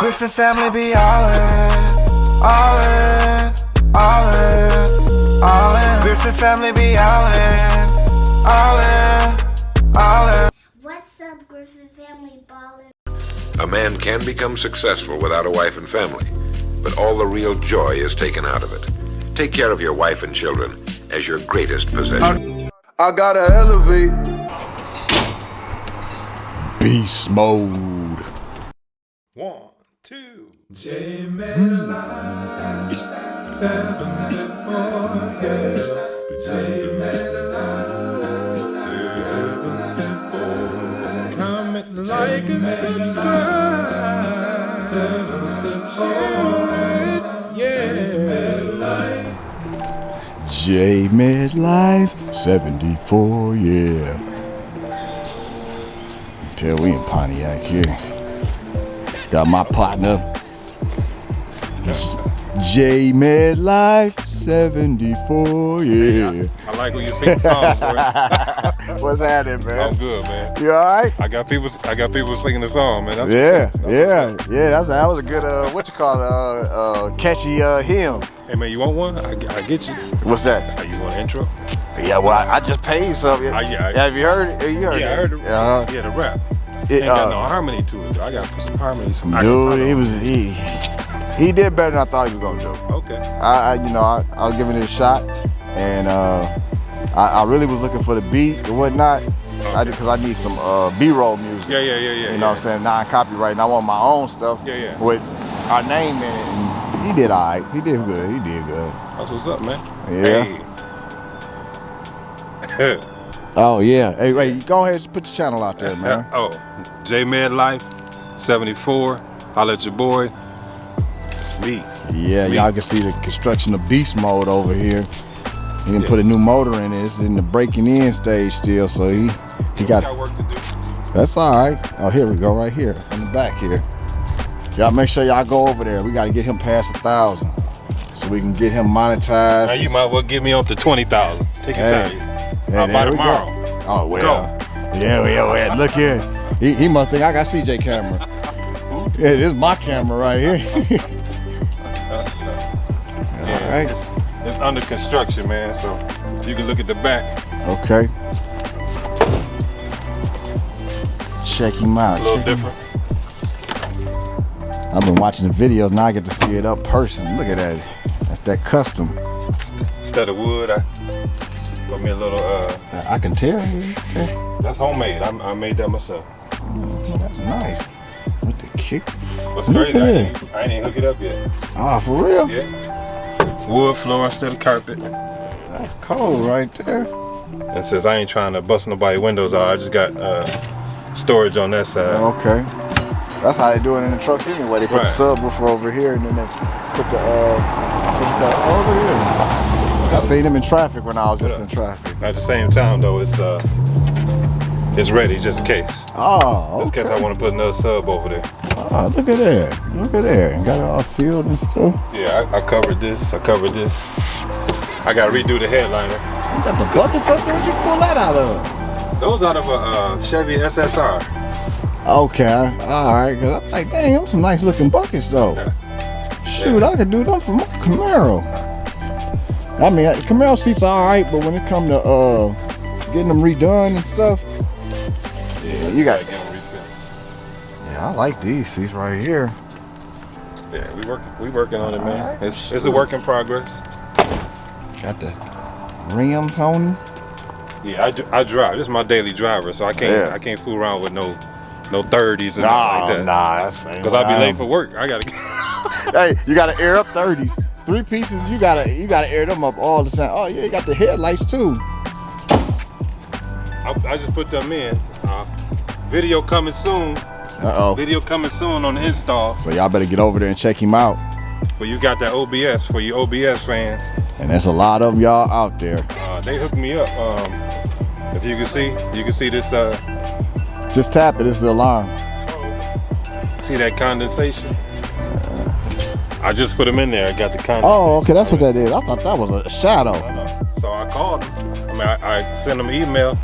Griffin family be all in, all in, all in, all in. Griffin family be all in, all in, all in. What's up, Griffin family ballin'? A man can become successful without a wife and family, but all the real joy is taken out of it. Take care of your wife and children as your greatest possession. I gotta elevate. Beast mode. 1, 2. J made a line, 74, yes. J made a line, 74. Comment, like, and subscribe. 74, yeah. J Midlife 74, yeah. Tell we in Pontiac here. Got my partner, J Midlife 74, yeah. I like when you sing the song, boy. What's happening, man? I'm good, man. You all right? I got people singing the song, man. Yeah. That was a good catchy hymn. Hey, man, you want one? I get you. What's that? You want an intro? Yeah, well, I just paid something. Have you heard it? You heard it? I heard it. Yeah, the rap. Ain't got no harmony to it, though. I got to put some harmony. Dude, he did better than I thought he was gonna do. Okay. I was giving it a shot, and I really was looking for the beat and whatnot. Okay. Because I need some B-roll music. Yeah. You know what I'm saying? Non-copyright, and I want my own stuff. Yeah. With our name in it. And he did all right. He did good. That's what's up, man. Yeah. Hey. Oh yeah. Hey, wait, go ahead and put your channel out there, man. J Midlife 74. Holla at your boy. It's me. Yeah, y'all can see the construction of beast mode over here. He didn't put a new motor in it. It's in the breaking in stage still, so he got work to do. That's all right. Oh, here we go, right here in the back here. Y'all make sure y'all go over there. We got to get him past 1,000 so we can get him monetized. Now you might well get me up to 20,000. Take your time. Hey, by tomorrow. Oh well. Go. Yeah. Look here. He must think I got CJ camera. Yeah, this is my camera right here. All right. It's under construction, man. So you can look at the back. Okay. Check him out. A little different. I've been watching the videos. Now I get to see it up person. Look at that. That's that custom. Instead of wood, I put me a little. I can tell. That's homemade. I made that myself. Oh, that's nice. With the kick. What's crazy? I ain't even hook it up yet. Oh, for real? Yeah. Wood floor instead of carpet. That's cold right there. And since I ain't trying to bust nobody windows out, I just got storage on that side. Okay. That's how they do it in the trucks anyway. They put the subwoofer over here and then they put the over here. I seen them in traffic when I was just in traffic. At the same time though, it's ready just in case. Oh, okay. Just in case I want to put another sub over there. Oh, look at that. Look at that. Got it all sealed and stuff. Yeah, I covered this. I got to redo the headliner. You got the buckets up there? Where'd you pull that out of? Those out of a Chevy SSR. Okay, all right. Cause I'm like, dang, them some nice looking buckets though. Shoot, I could do them for my Camaro. I mean, Camaro seats are all right, but when it come to getting them redone and stuff, yeah, you got. to get them refilled. Yeah, I like these seats right here. Yeah, we working on it, man. Right, it's a work in progress. Got the rims on them. Yeah, I drive. This is my daily driver, so I can't fool around with no 30s and like that. Nah, that's because I'll be late for work. I gotta. Hey, you gotta air up 30s. 3 pieces, you gotta air them up all the time. Oh yeah, you got the headlights too. I just put them in. Video coming soon. Video coming soon on the install. So y'all better get over there and check him out. Well, you got that OBS for you OBS fans. And there's a lot of them y'all out there. They hooked me up. If you can see this. Just tap it. It's the alarm. See that condensation? I just put them in there. I got the condensation. Oh, okay. That's what that is. I thought that was a shadow. I know. So I called them. I mean, I sent them an email.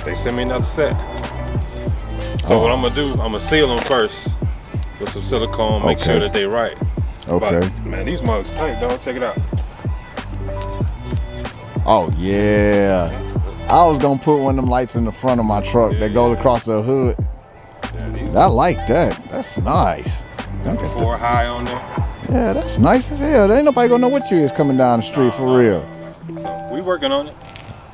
They sent me another set. So what I'm gonna do? I'm gonna seal them first. with some silicone, make sure that they right. Okay. But, man, these mugs tight, dog. Check it out. Oh yeah. I was gonna put one of them lights in the front of my truck that goes across the hood. I like that. That's nice. Look at 4 high on there. Yeah, that's nice as hell. There ain't nobody gonna know what you is coming down the street for real. So we working on it.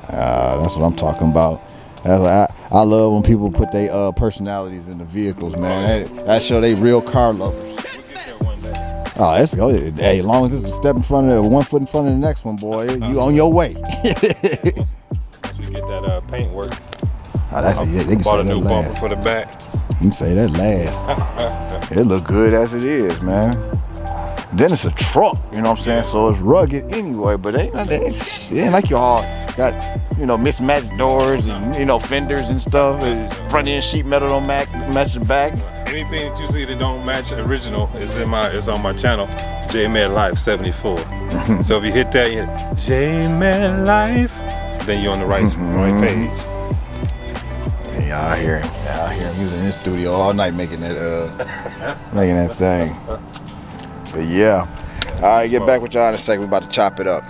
That's what I'm talking about. I love when people put their personalities in the vehicles, man. That show they real car lovers. We'll get there one day. Oh, it's go. Hey, as long as it's a step in front of the 1 foot in front of the next one, boy, you on your way. Once we get that paint work. Oh, that's it. They can Bought say a new that bumper last. for the back. You can say that last. It look good as it is, man. Then it's a truck, you know what I'm saying? So it's rugged anyway, but it ain't like you all got, mismatched doors and, fenders and stuff. Front end sheet metal don't match the back. Anything that you see that don't match the original is on my channel, J-Man Life 74. So if you hit that, you hit J-Man Life, then you're on the right page. Yeah, I hear him. Using his studio all night making that thing. But yeah. All right, get back with y'all in a second. We're about to chop it up.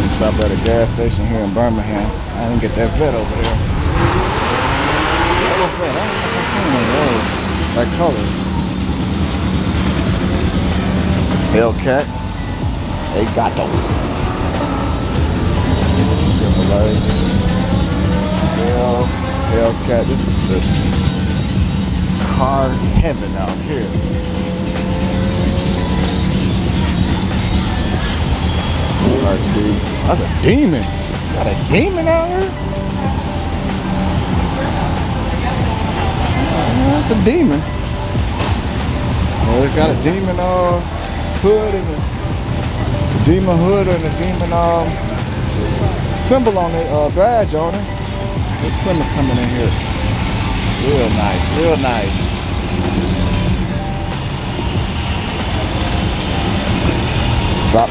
We stopped at a gas station here in Birmingham. I didn't get that vet over there. Yellow vet. I don't think I've seen one of those. That color. Hellcat. They got them. Hellcat. This is just car heaven out here. RT. That's a demon. Got a demon out here? That's a demon. Well, it's got a demon hood and a demon hood and a demon symbol on it, badge on it. This Plymouth coming in here. Real nice, real nice. Drop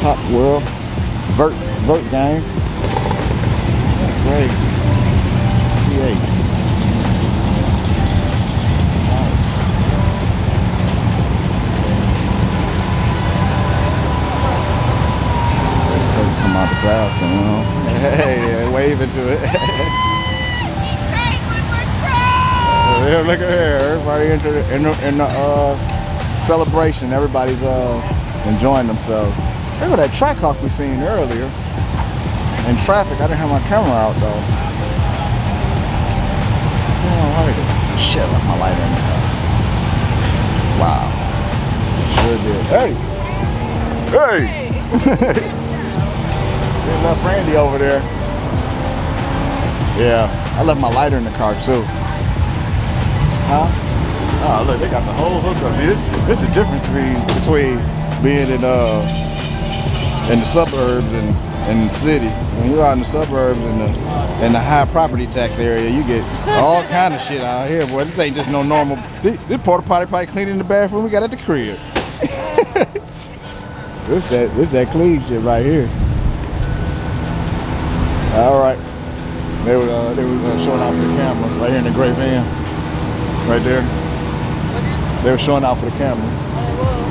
top world. Vert game. Great. C8. Nice. Come out the cloud thing, Hey, waving to it. Yeah, look at here. Everybody in the celebration. Everybody's enjoying themselves. Look at that track hawk we seen earlier. In traffic, I didn't have my camera out though. Alright. Shit, left my lighter in the car. Wow. Sure did. Hey! There's left Randy over there. Yeah, I left my lighter in the car too. Huh? Oh, look, they got the whole hookup. See, this is the difference between being in the suburbs and the city. When you're out in the suburbs and the high property tax area, you get all kind of shit out here, boy. This ain't just no normal. This porta potty probably cleaning the bathroom we got at the crib. this that clean shit right here. All right, they were showing off the camera right here in the gray van, right there. They were showing out for the camera.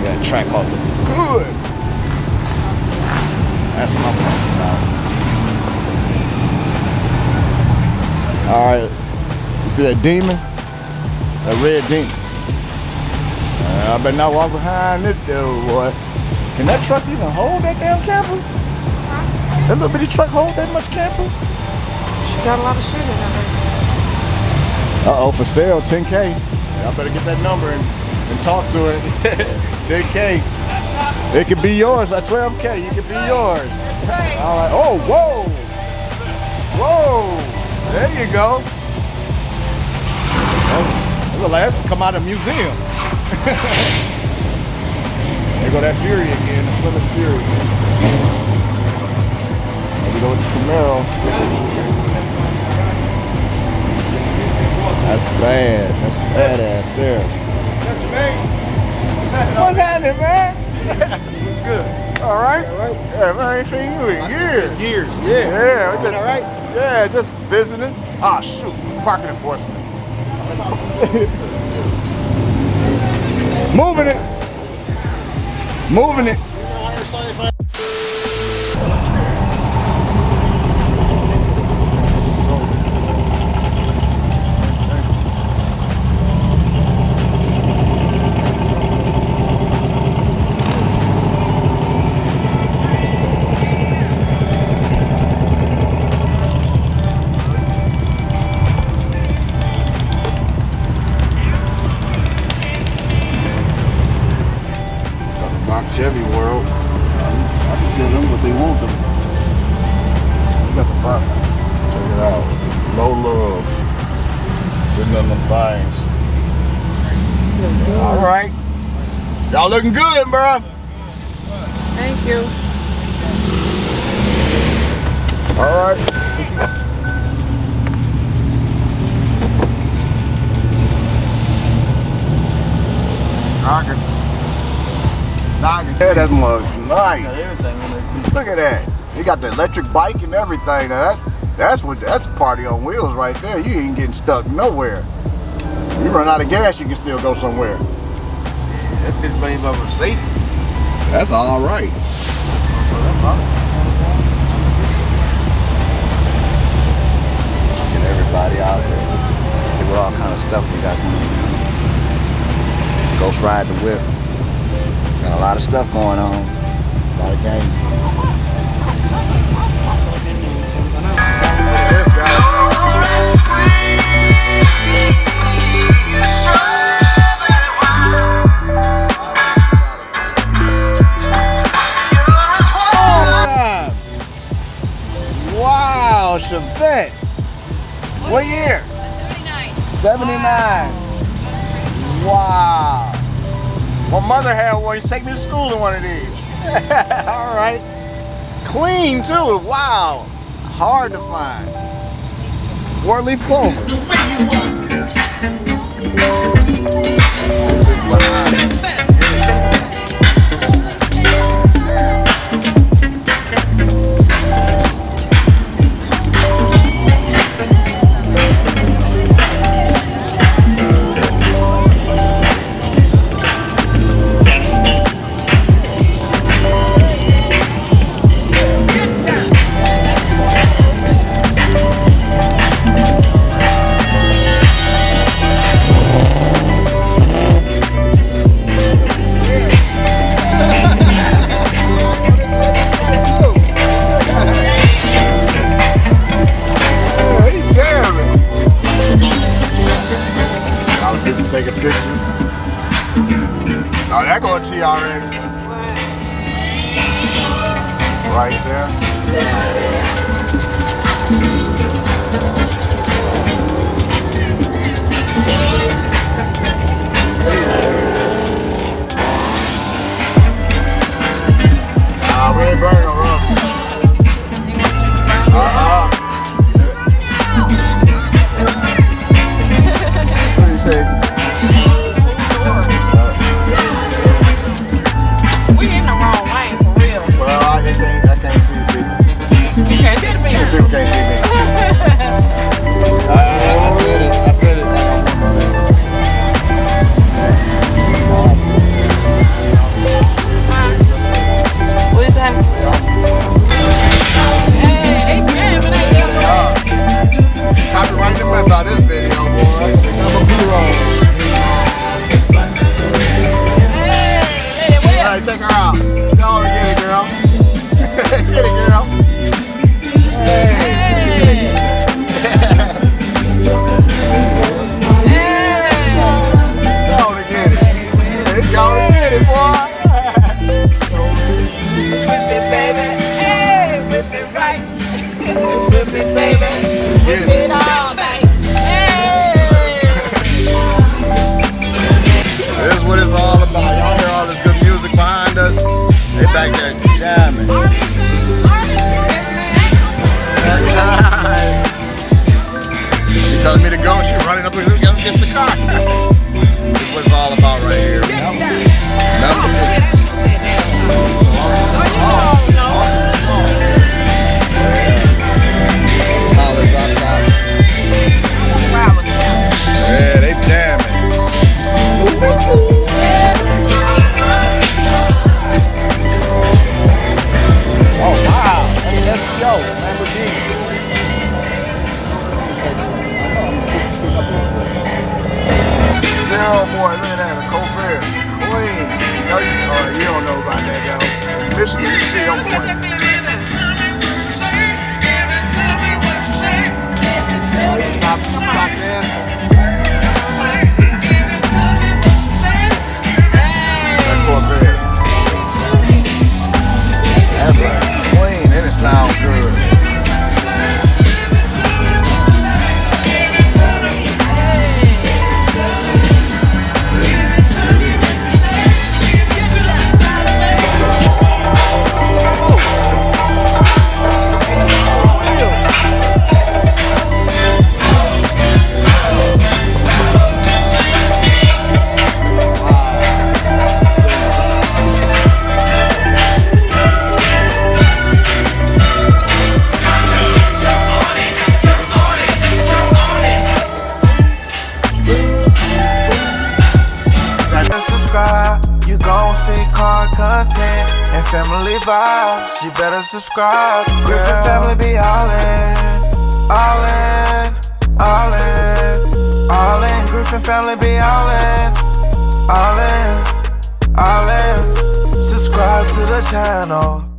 Yeah, the track hawk looking good. That's what I'm talking about. All right, you see that demon? That red demon. I better not walk behind this dude, boy. Can that truck even hold that damn camper? That little bitty truck hold that much camper? She got a lot of shit in there. Uh-oh, for sale, 10K. I better get that number and talk to it. 10K. It could be yours at 12K. You could be yours. All right. Oh, whoa. Whoa. There you go. Oh, that's come out of a museum. There go that Fury again, the Plymouth Fury. There we go with the Camaro. That's bad. That's badass there. What's happening, man? What's good? All right. Yeah, man, I ain't seen you in years. Yeah. Yeah. Just, all right? Yeah, just visiting. Ah, shoot. Parking enforcement. Moving it. Moving it. Chevy world. I can sell them what they want them. We got the box. Check it out. Low love. Sitting on them things. All right. Y'all looking good, bro. Thank you. All right. Yeah, that mug's nice. Look at that. He got the electric bike and everything. Now that's party on wheels right there. You ain't getting stuck nowhere. You run out of gas, you can still go somewhere. That bitch made by Mercedes. That's all right. Get everybody out there. See what all kind of stuff we got going on. Ghost Ride the Whip. Got a lot of stuff going on. A lot of games. Look at this guy. Wow, Chevette. What year? 79. Wow. My mother had one. She take me to school in one of these. All right. Clean too. Wow. Hard to find. 4-leaf clover. Taking pictures. Oh, that go to TRX. Right there. We ain't burning no rubber. What do you say? We in the wrong lane for real. Well, I can't see the people. Oh boy, look at that, a cold beer. Clean. You don't know about that, though. Michigan, you see them boys. Stop there. That Corvette. That's like clean and it sounds good. Subscribe, you gon' see car content and family vibes. You better subscribe. Griffin family be all in, all in, all in, all in. Griffin family be all in, all in, all in. Subscribe to the channel.